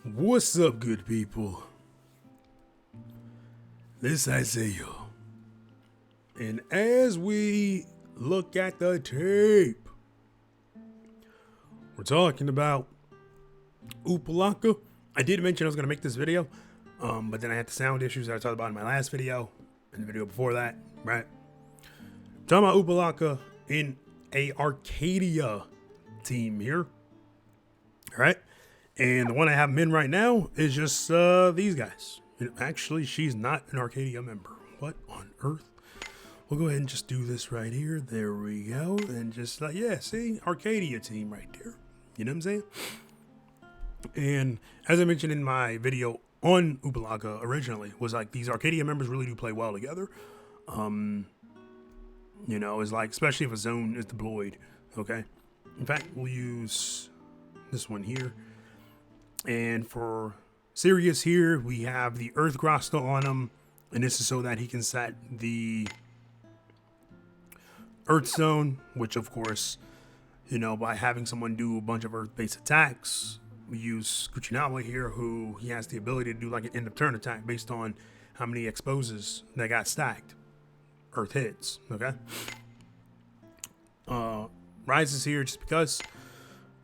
What's up, good people? This is Isaiah. And as we look at the tape, we're talking about Utpalaka. I did mention I was going to make this video, but then I had the sound issues that I talked about in my last video and the video before that, right? Talking about Utpalaka in a Arcadia team here, all right? And the one I have them in right now is just these guys. Actually, she's not an Arcadia member. What on earth? We'll go ahead and just do this right here. There we go. And just like, yeah, see? Arcadia team right there. You know what I'm saying? And as I mentioned in my video on Utpalaka originally, was like these Arcadia members really do play well together. You know, it's like, especially if a zone is deployed, okay? In fact, we'll use this one here. And for Sirius here, we have the Earth Grasta on him. And this is so that he can set the Earth Zone, which of course, you know, by having someone do a bunch of Earth-based attacks, we use Kuchinawa here, who he has the ability to do like an end of turn attack based on how many exposes that got stacked. Earth hits, okay? Rises here just because.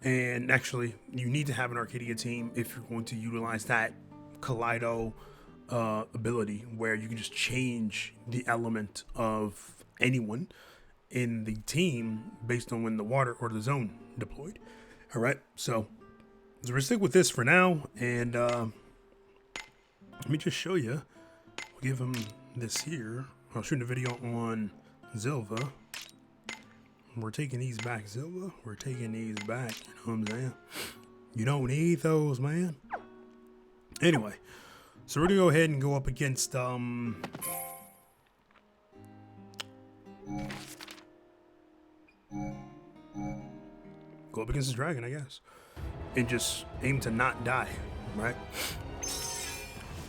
And actually, you need to have an Arcadia team if you're going to utilize that Kaleido ability, where you can just change the element of anyone in the team based on when the water or the zone deployed. All right, so we're gonna stick with this for now, and let me just show you. We'll give him this here. I'll shoot a video on Zilva. We're taking these back, Zilva. We're taking these back. You know what I'm saying? You don't need those, man. Anyway, so we're gonna go ahead and go up against go up against this dragon, I guess, and just aim to not die, right?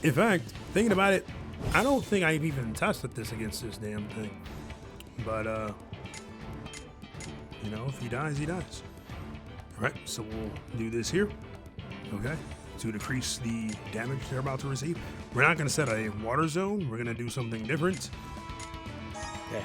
In fact, thinking about it, I don't think I've even tested this against this damn thing, but you know, if he dies, he dies. All right, so we'll do this here, okay, to decrease the damage they're about to receive. We're not going to set a water zone. We're going to do something different. Yeah.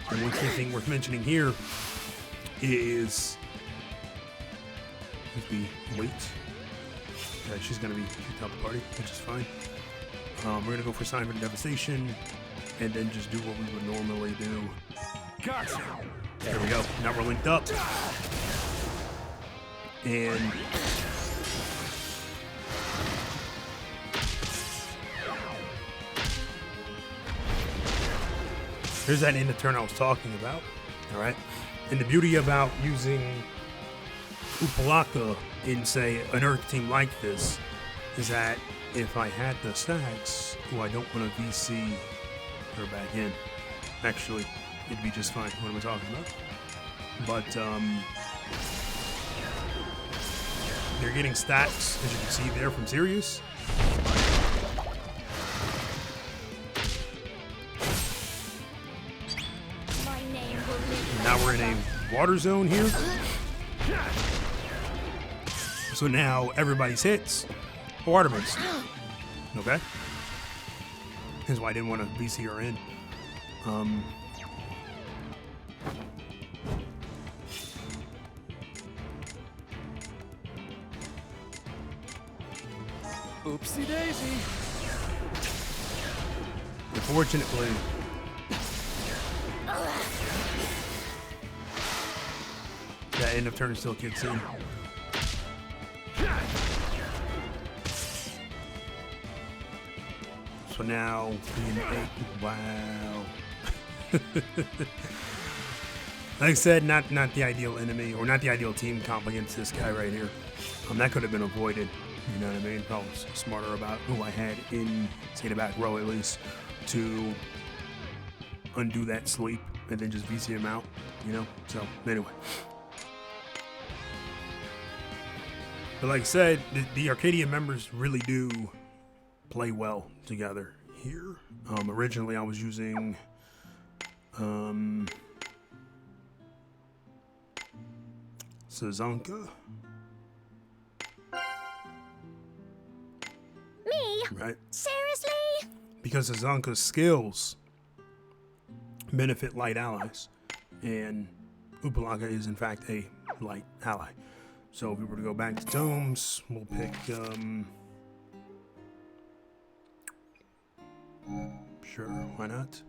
And one key thing worth mentioning here is, as we wait, she's going to be kicked out the party, which is fine. We're going to go for Sign of Devastation, and then just do what we would normally do. Gotcha. There we go. Now we're linked up. And here's that end of turn I was talking about. All right. And the beauty about using Utpalaka in, say, an Earth team like this is that if I had the stacks, I don't want to VC her back in. Actually, it'd be just fine. What am I talking about? But they're getting stacks, as you can see there, from Sirius. Now we're in a water zone here. So now everybody's hits are water based. Okay? That's why I didn't want to VC her in. Oopsie daisy. Unfortunately, that end of turn still kicks in. So now, wow. Like I said, not the ideal enemy, or not the ideal team comp against this guy right here. That could have been avoided. You know what I mean? I was smarter about who I had in, say, the back row at least, to undo that sleep and then just VC him out, you know? So, anyway. But like I said, the Arcadia members really do play well together here. Originally, I was using Sazanka. Me? Right? Seriously? Because Sazanka's skills benefit light allies, and Utpalaka is in fact a light ally. So if we were to go back to domes, we'll pick sure, why not?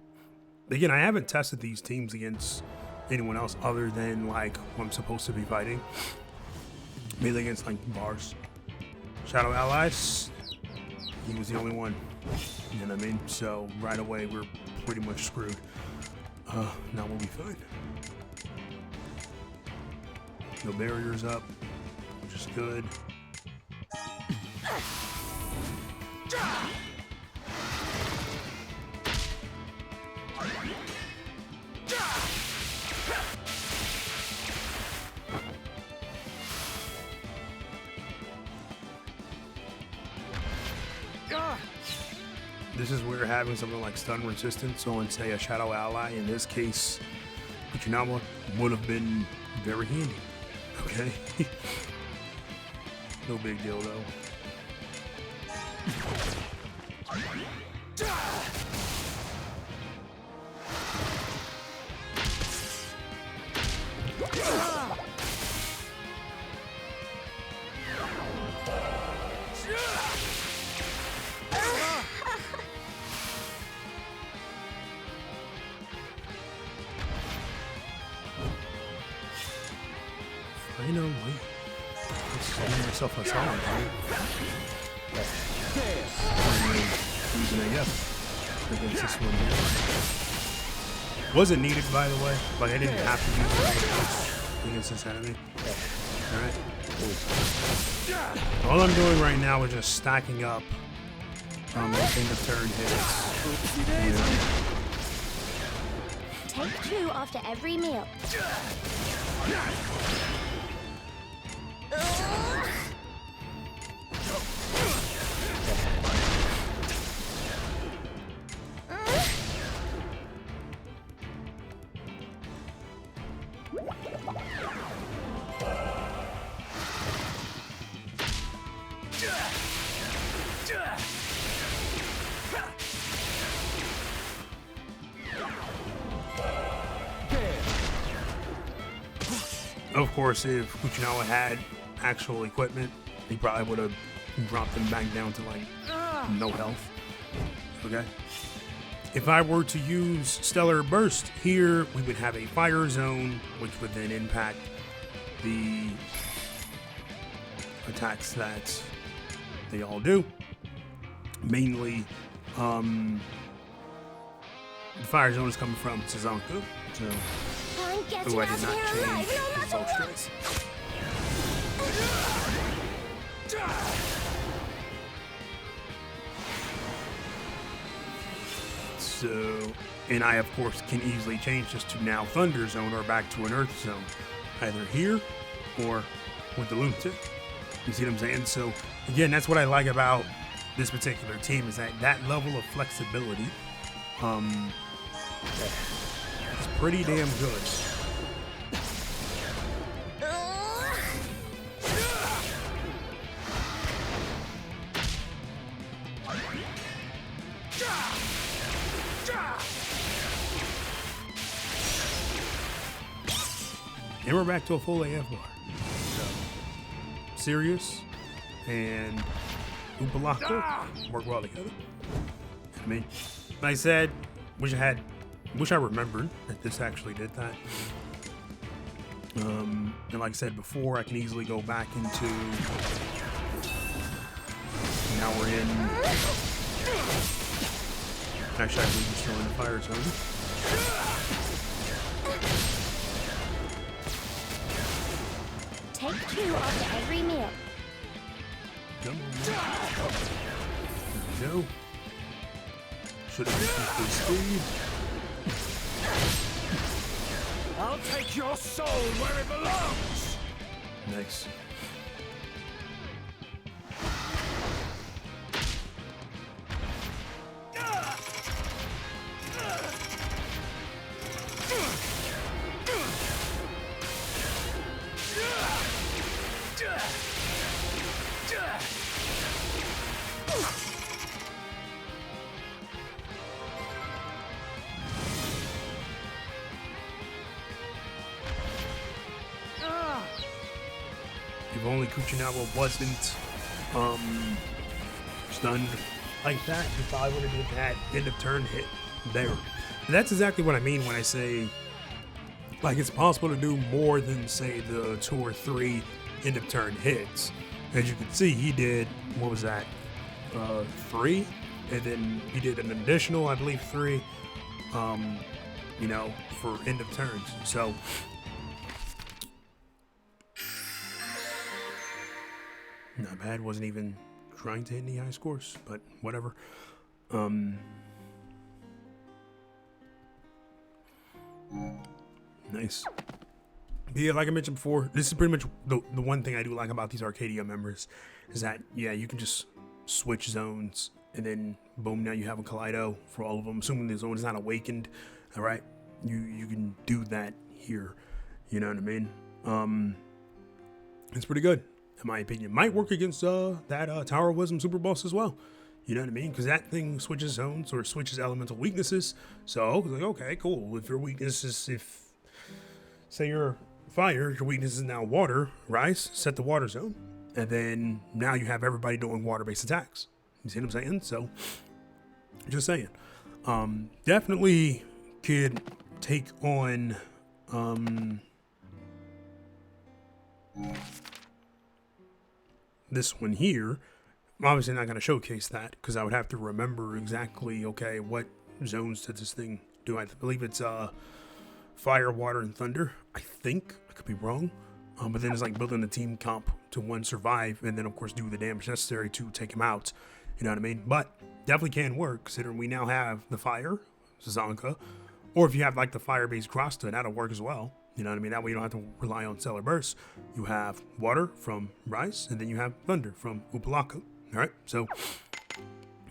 Again, I haven't tested these teams against anyone else other than like who I'm supposed to be fighting. Mainly against like bars. Shadow allies, he was the only one. You know what I mean? So right away we're pretty much screwed. Now we'll be fine. No barriers up, which is good. This is where having something like stun resistance on, say, a shadow ally, in this case, Kuchinawa, would have been very handy. Okay? No big deal, though. Finally, let's give myself a solid, right? Using AF against this one here. Wasn't needed, by the way. Like, I didn't have to use it against this enemy. Alright. All I'm doing right now is just stacking up end of turn hits. Take 2 after every meal. Of course, if Kuchinawa had actual equipment, he probably would have dropped him back down to like no health. Okay. If I were to use Stellar Burst here, we would have a fire zone, which would then impact the attacks that they all do. Mainly, the fire zone is coming from Sazanka. So, oh, I did not change his soul stress. So, and I of course can easily change this to now Thunder Zone or back to an Earth Zone, either here or with the Lunatic. You see what I'm saying? So again, that's what I like about this particular team, is that level of flexibility. It's pretty damn good. And we're back to a full AF bar. So, Sirius and Utpalaka work well together. I mean, like I said, wish I remembered that this actually did that. And like I said before, I can easily go back into. Now we're in. Actually, I believe we're still in the fire zone. Take 2 after every meal. Come on. There we go. Should have increased the speed. I'll take your soul where it belongs. Nice. Kuchinawa wasn't stunned like that, you probably would have did that end of turn hit there. And that's exactly what I mean when I say, like, it's possible to do more than, say, the 2 or 3 end of turn hits. As you can see, he did, what was that, 3? And then he did an additional, I believe, 3, you know, for end of turns. So, not bad. Wasn't even trying to hit any high scores, but whatever. Nice. But yeah, like I mentioned before, this is pretty much the one thing I do like about these Arcadia members is that, yeah, you can just switch zones and then boom, now you have a Kaleido for all of them. Assuming the zone is not awakened, all right, you can do that here. You know what I mean? It's pretty good in my opinion. Might work against that Tower of Wisdom super boss as well. You know what I mean? Because that thing switches zones or switches elemental weaknesses. So like, okay, cool. If your weakness is, if say you're fire, your weakness is now water, rise, set the water zone, and then now you have everybody doing water-based attacks. You see what I'm saying? So, just saying. Definitely could take on this one here. I'm obviously not going to showcase that because I would have to remember exactly, okay, what zones did this thing do? I believe it's fire, water, and thunder. I think. I could be wrong. But then it's like building a team comp to one survive and then, of course, do the damage necessary to take him out. You know what I mean? But definitely can work considering we now have the fire, Sazanka. Or if you have like the fire-based Crosta, that'll work as well. You know what I mean? That way you don't have to rely on Stellar Burst. You have water from Rice, and then you have thunder from Utpalaka. All right? So,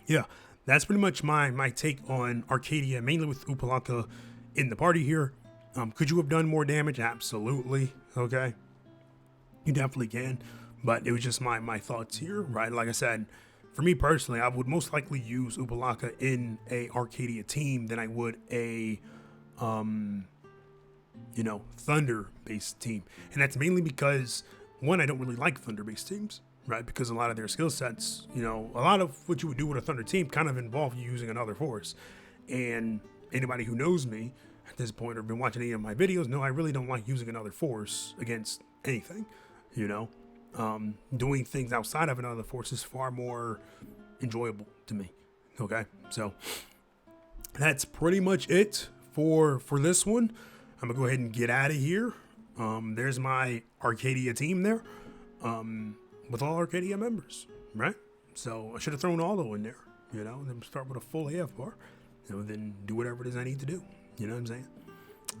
yeah. That's pretty much my take on Arcadia, mainly with Utpalaka in the party here. Could you have done more damage? Absolutely. Okay. You definitely can. But it was just my thoughts here, right? Like I said, for me personally, I would most likely use Utpalaka in a Arcadia team than I would a, you know, Thunder-based team. And that's mainly because, one, I don't really like Thunder-based teams, right? Because a lot of their skill sets, you know, a lot of what you would do with a Thunder team kind of involve you using another force. And anybody who knows me at this point or been watching any of my videos know I really don't like using another force against anything, you know? Doing things outside of another force is far more enjoyable to me. Okay, so that's pretty much it for this one. I'm gonna go ahead and get out of here. There's my Arcadia team there, with all Arcadia members, right? So I should have thrown Aldo in there, you know, and then start with a full AF bar, you know, then do whatever it is I need to do. You know what I'm saying?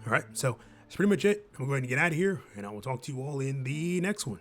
All right, so that's pretty much it. I'm gonna go ahead and get out of here, and I will talk to you all in the next one.